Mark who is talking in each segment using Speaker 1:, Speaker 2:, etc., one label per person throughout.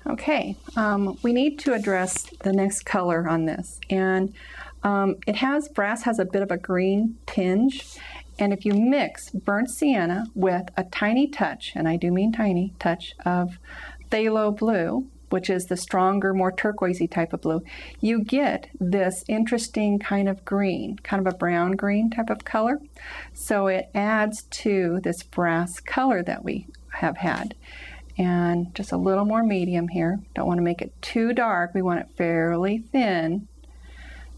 Speaker 1: Okay, we need to address the next color on this, and brass has a bit of a green tinge, and if you mix burnt sienna with a tiny touch, and I do mean tiny touch, of phthalo blue, which is the stronger, more turquoisey type of blue, you get this interesting kind of green, kind of a brown green type of color. So it adds to this brass color that we have had. And just a little more medium here. Don't want to make it too dark. We want it fairly thin.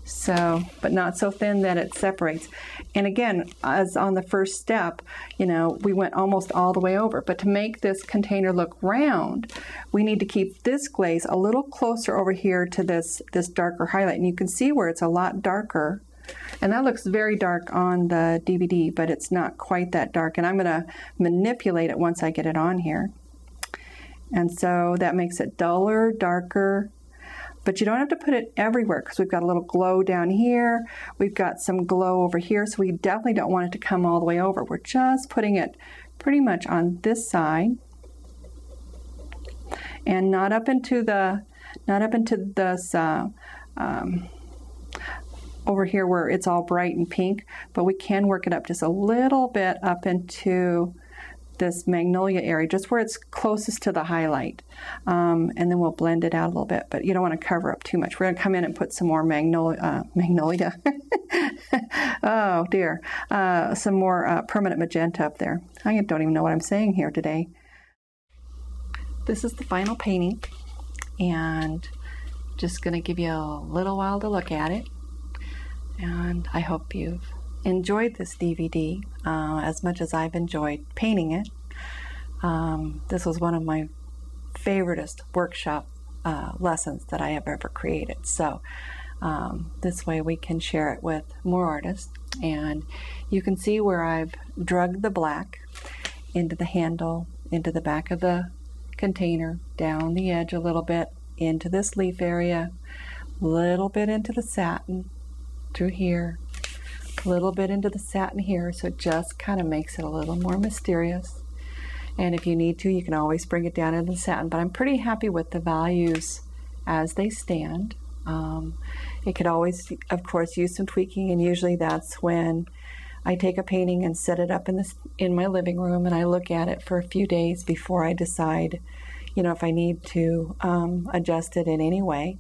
Speaker 1: So, but not so thin that it separates. And again, as on the first step, you know, we went almost all the way over. But to make this container look round, we need to keep this glaze a little closer over here to this darker highlight. And you can see where it's a lot darker. And that looks very dark on the DVD, but it's not quite that dark. And I'm going to manipulate it once I get it on here. And so that makes it duller, darker, but you don't have to put it everywhere because we've got a little glow down here. We've got some glow over here, so we definitely don't want it to come all the way over. We're just putting it pretty much on this side and not up into this over here where it's all bright and pink, but we can work it up just a little bit up into this magnolia area, just where it's closest to the highlight, and then we'll blend it out a little bit, but you don't want to cover up too much. We're going to come in and put some more magnolia oh dear, some more permanent magenta up there. I don't even know what I'm saying here today. This is the final painting, and just going to give you a little while to look at it, and I hope you've enjoyed this DVD as much as I've enjoyed painting it. This was one of my favoriteest workshop lessons that I have ever created. So this way we can share it with more artists. And you can see where I've drugged the black into the handle, into the back of the container, down the edge a little bit, into this leaf area, a little bit into the satin, through here, a little bit into the satin here, so it just kind of makes it a little more mysterious. And if you need to, you can always bring it down into the satin, but I'm pretty happy with the values as they stand. It could always, of course, use some tweaking, and usually that's when I take a painting and set it up in my living room, and I look at it for a few days before I decide, you know, if I need to adjust it in any way.